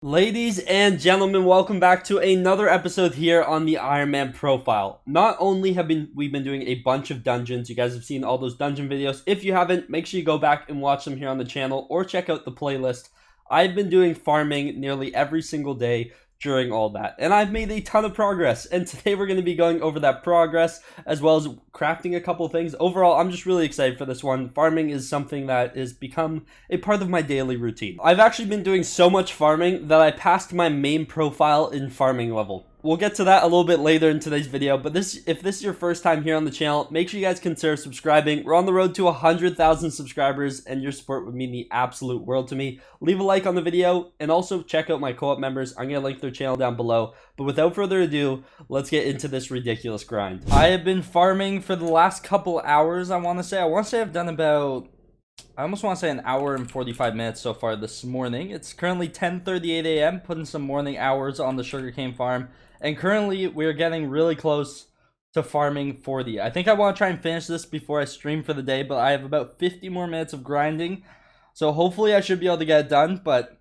Ladies and gentlemen, welcome back to another episode here on the Ironman profile. Not only have we been doing a bunch of dungeons, you guys have seen all those dungeon videos. If you haven't, make sure you go back and watch them here on the channel or check out the playlist. I've been doing farming nearly every single day during all that, and I've made a ton of progress, and today we're going to be going over that progress as well as crafting a couple things. Overall, I'm just really excited for this one. Farming is something that has become a part of my daily routine. I've actually been doing so much farming that I passed my main profile in farming level. We'll get to that a little bit later in today's video, but if this is your first time here on the channel, make sure you guys consider subscribing. We're on the road to 100,000 subscribers, and your support would mean the absolute world to me. Leave a like on the video, and also check out my co-op members. I'm going to link their channel down below. But without further ado, let's get into this ridiculous grind. I have been farming for the last couple hours, I want to say. I've done about... I almost want to say an hour and 45 minutes so far this morning. It's currently 10:38 a.m. Putting some morning hours on the sugarcane farm. And currently, we're getting really close to farming 40. I think I want to try and finish this before I stream for the day, but I have about 50 more minutes of grinding. So hopefully I should be able to get it done, but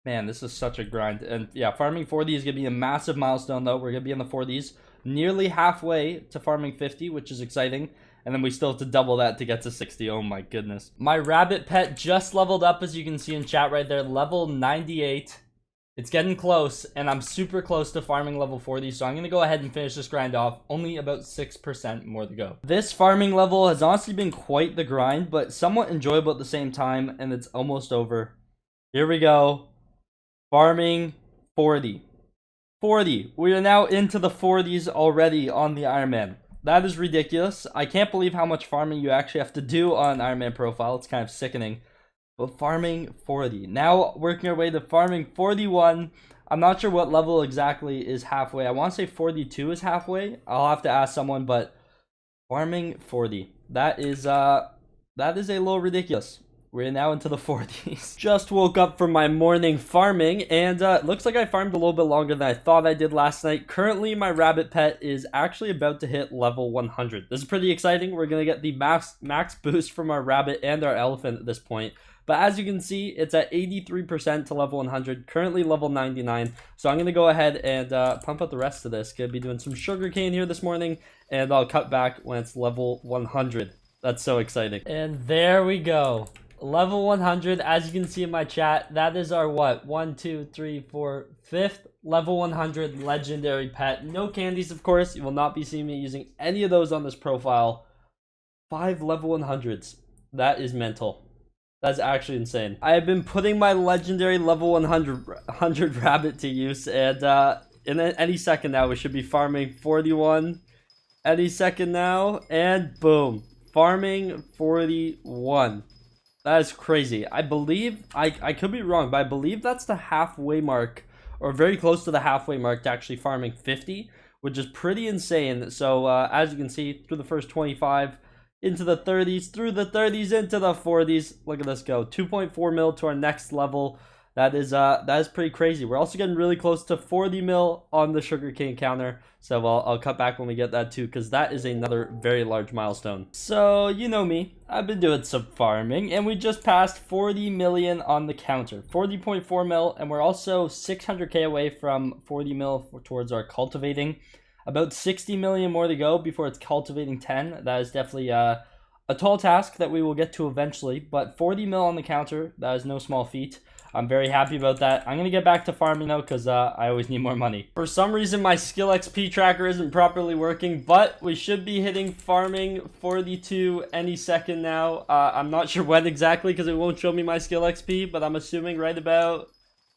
man, this is such a grind. And yeah, farming 40 is going to be a massive milestone though. We're going to be in the 40s, nearly halfway to farming 50, which is exciting. And then we still have to double that to get to 60. Oh my goodness. My rabbit pet just leveled up, as you can see in chat right there, level 98. It's getting close, and I'm super close to farming level 40, so I'm going to go ahead and finish this grind off. Only about 6% more to go. This farming level has honestly been quite the grind, but somewhat enjoyable at the same time, and it's almost over. Here we go. Farming 40. 40. We are now into the 40s already on the Ironman. That is ridiculous. I can't believe how much farming you actually have to do on Ironman profile. It's kind of sickening. But farming 40. Now working our way to farming 41. I'm not sure what level exactly is halfway. I want to say 42 is halfway. I'll have to ask someone, but farming 40. That is a little ridiculous. We're now into the 40s. Just woke up from my morning farming, and it looks like I farmed a little bit longer than I thought I did last night. Currently, my rabbit pet is actually about to hit level 100. This is pretty exciting. We're going to get the max boost from our rabbit and our elephant at this point. But as you can see, it's at 83% to level 100, currently level 99. So I'm going to go ahead and pump out the rest of this. Going to be doing some sugarcane here this morning, and I'll cut back when it's level 100. That's so exciting. And there we go. Level 100, as you can see in my chat, that is our what? 1, 2, 3, 4, 5th level 100 legendary pet. No candies, of course. You will not be seeing me using any of those on this profile. 5 level 100s. That is mental. That's actually insane. I have been putting my legendary level 100 rabbit to use, and in any second now, we should be farming 41. Any second now, and boom. Farming 41. That is crazy. I believe, I could be wrong, but I believe that's the halfway mark, or very close to the halfway mark to actually farming 50, which is pretty insane. So, as you can see, through the first 25, into the 30s, through the 30s, into the 40s. Look at this go. 2.4 mil to our next level. That is pretty crazy. We're also getting really close to 40 mil on the sugarcane counter. So I'll cut back when we get that too, because that is another very large milestone. So you know me, I've been doing some farming, and we just passed 40 million on the counter. 40.4 mil, and we're also 600k away from 40 mil towards our cultivating. About 60 million more to go before it's cultivating 10. That is definitely a tall task that we will get to eventually, but 40 mil on the counter, that is no small feat. I'm very happy about that. I'm going to get back to farming though, because I always need more money. For some reason, my skill XP tracker isn't properly working, but we should be hitting farming 42 any second now. I'm not sure when exactly, because it won't show me my skill XP, but I'm assuming right about, it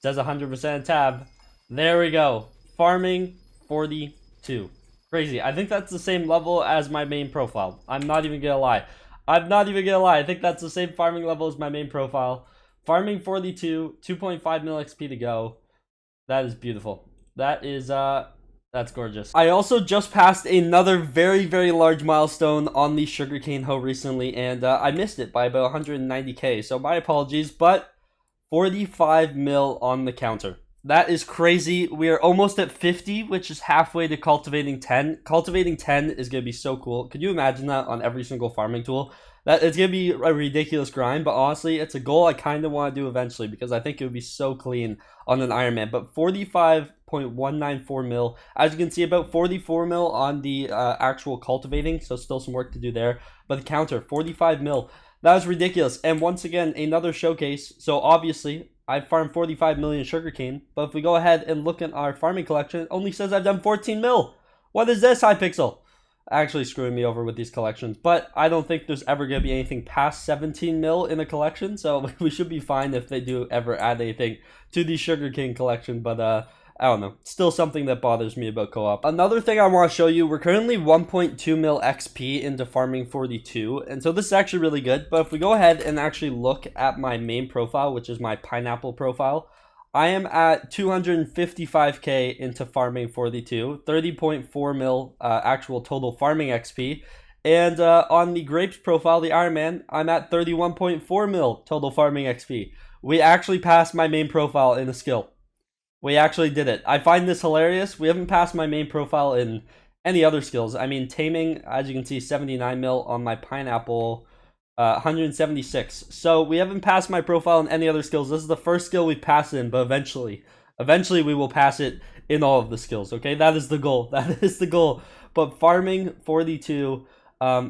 says 100% tab. There we go. Farming 42. Crazy. I think that's the same level as my main profile. I'm not even going to lie. I think that's the same farming level as my main profile. Farming 42, 2.5 mil XP to go. That is beautiful. That's gorgeous. I also just passed another very, very large milestone on the sugarcane hoe recently, and I missed it by about 190k, so my apologies, but 45 mil on the counter. That is crazy. We are almost at 50, which is halfway to cultivating 10. Cultivating 10 is going to be so cool. Could you imagine that on every single farming tool? That it's going to be a ridiculous grind, but honestly, it's a goal I kind of want to do eventually because I think it would be so clean on an Ironman. But 45.194 mil, as you can see, about 44 mil on the actual cultivating, so still some work to do there. But the counter, 45 mil. That was ridiculous. And once again, another showcase. So obviously, I farmed 45 million sugarcane, but if we go ahead and look at our farming collection, it only says I've done 14 mil. What is this, Hypixel? Actually screwing me over with these collections, but I don't think there's ever going to be anything past 17 mil in a collection, so we should be fine if they do ever add anything to the sugarcane collection, but I don't know. Still something that bothers me about co-op. Another thing I want to show you, we're currently 1.2 mil XP into farming 42, and so this is actually really good. But if we go ahead and actually look at my main profile, which is my pineapple profile, I am at 255k into farming 42, 30.4 mil actual total farming XP. And on the grapes profile, the Ironman, I'm at 31.4 mil total farming XP. We actually passed my main profile in a skill. We actually did it. I find this hilarious. We haven't passed my main profile in any other skills. I mean, taming, as you can see, 79 mil on my pineapple, 176. So we haven't passed my profile in any other skills. This is the first skill we've passed in, but eventually we will pass it in all of the skills, okay? That is the goal. That is the goal. But farming 42...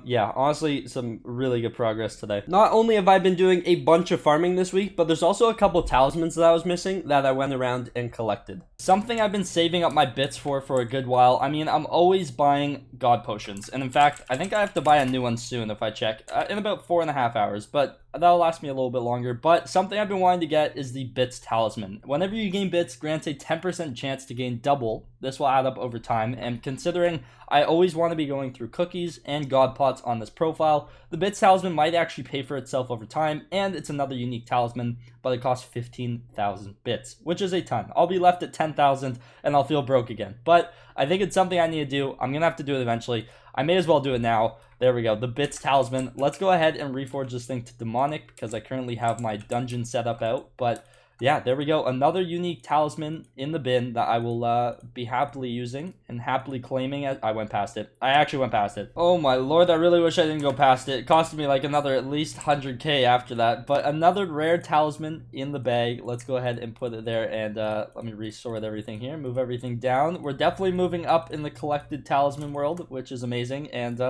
yeah, honestly, some really good progress today. Not only have I been doing a bunch of farming this week, but there's also a couple talismans that I was missing that I went around and collected. Something I've been saving up my bits for a good while. I mean, I'm always buying god potions. And in fact, I think I have to buy a new one soon if I check in about 4.5 hours, but that'll last me a little bit longer. But something I've been wanting to get is the bits talisman. Whenever you gain bits, grants a 10% chance to gain double. This will add up over time, and considering I always want to be going through cookies and god pots on this profile, the bits talisman might actually pay for itself over time, and it's another unique talisman, but it costs 15,000 bits, which is a ton. I'll be left at 10,000 and I'll feel broke again, but I think it's something I need to do. I'm gonna have to do it eventually. I may as well do it now. There we go, the bits talisman. Let's go ahead and reforge this thing to demonic because I currently have my dungeon set up out, but yeah, there we go. Another unique talisman in the bin that I will be happily using and happily claiming it. I went past it. I actually went past it. Oh my lord, I really wish I didn't go past it. It costed me like another at least 100k after that. But another rare talisman in the bag. Let's go ahead and put it there and let me resort everything here. Move everything down. We're definitely moving up in the collected talisman world, which is amazing. And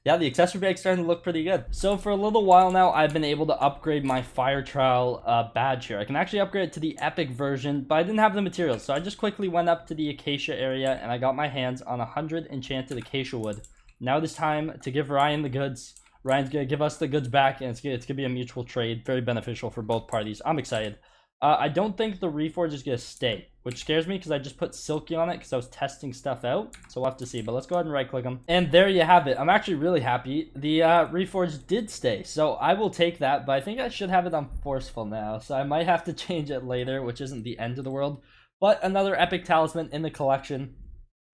yeah, the accessory bag's starting to look pretty good. So for a little while now, I've been able to upgrade my fire trial badge here. I can actually upgrade it to the epic version, but I didn't have the materials. So I just quickly went up to the acacia area and I got my hands on 100 enchanted acacia wood. Now it is time to give Ryan the goods. Ryan's gonna give us the goods back, and it's gonna be a mutual trade. Very beneficial for both parties. I'm excited. I don't think the reforge is going to stay, which scares me because I just put Silky on it because I was testing stuff out. So we'll have to see, but let's go ahead and right click them. And there you have it. I'm actually really happy. The reforge did stay, so I will take that, but I think I should have it on forceful now. So I might have to change it later, which isn't the end of the world. But another epic talisman in the collection.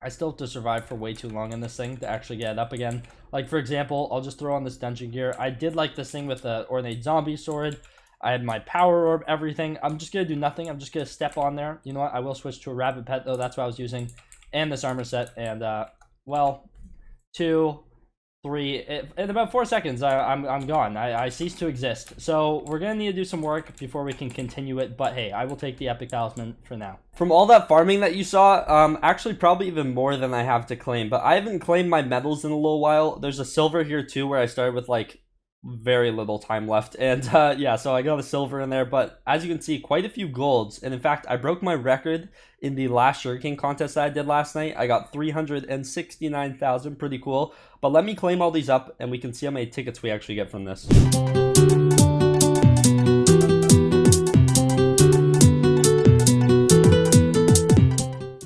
I still have to survive for way too long in this thing to actually get it up again. Like, for example, I'll just throw on this dungeon gear. I did like this thing with the ornate zombie sword. I had my power orb, everything. I'm just going to do nothing. I'm just going to step on there. You know what? I will switch to a rabbit pet, though. That's what I was using. And this armor set. And, well, 2, 3. In about 4 seconds, I'm gone. I cease to exist. So we're going to need to do some work before we can continue it. But, hey, I will take the epic talisman for now. From all that farming that you saw, actually probably even more than I have to claim. But I haven't claimed my medals in a little while. There's a silver here, too, where I started with, like, very little time left, and yeah, so I got a silver in there, but as you can see, quite a few golds. And in fact, I broke my record in the last sugarcane contest that I did last night. I got 369,000, pretty cool. But let me claim all these up and we can see how many tickets we actually get from this.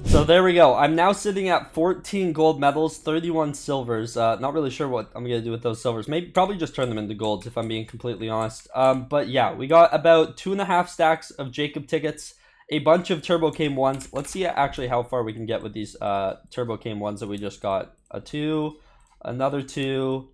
So there we go. I'm now sitting at 14 gold medals, 31 silvers. Not really sure what I'm going to do with those silvers. Maybe probably just turn them into golds if I'm being completely honest. But yeah, we got about 2.5 stacks of Jacob tickets, a bunch of Turbo Came 1s. Let's see actually how far we can get with these Turbo Came 1s that we just got. A 2, another 2,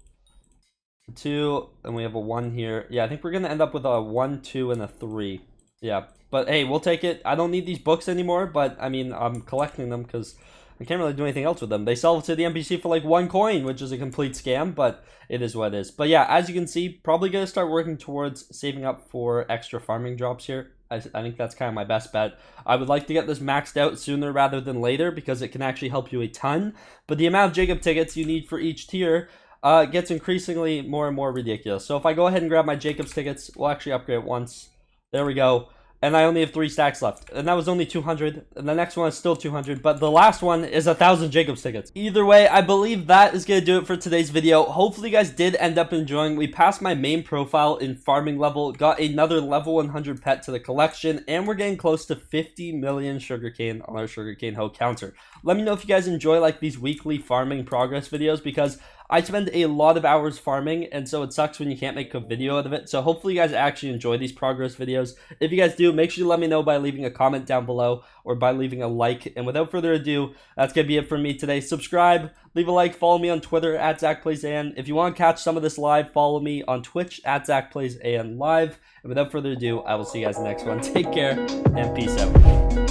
a 2, and we have a 1 here. Yeah, I think we're going to end up with a 1, 2, and a 3. Yeah. But hey, we'll take it. I don't need these books anymore, but I mean, I'm collecting them because I can't really do anything else with them. They sell it to the NPC for like 1 coin, which is a complete scam, but it is what it is. But yeah, as you can see, probably going to start working towards saving up for extra farming drops here. I think that's kind of my best bet. I would like to get this maxed out sooner rather than later because it can actually help you a ton. But the amount of Jacob tickets you need for each tier gets increasingly more and more ridiculous. So if I go ahead and grab my Jacob's tickets, we'll actually upgrade it once. There we go. And I only have 3 stacks left. And that was only 200. And the next one is still 200. But the last one is 1,000 Jacob's tickets. Either way, I believe that is going to do it for today's video. Hopefully you guys did end up enjoying. We passed my main profile in farming level. Got another level 100 pet to the collection. And we're getting close to 50 million sugarcane on our sugarcane hoe counter. Let me know if you guys enjoy like these weekly farming progress videos, because I spend a lot of hours farming, and so it sucks when you can't make a video out of it. So hopefully you guys actually enjoy these progress videos. If you guys do, make sure you let me know by leaving a comment down below or by leaving a like. And without further ado, that's going to be it for me today. Subscribe, leave a like, follow me on Twitter at ZachPlaysAN. If you want to catch some of this live, follow me on Twitch at ZachPlaysAN live. And without further ado, I will see you guys in the next one. Take care and peace out.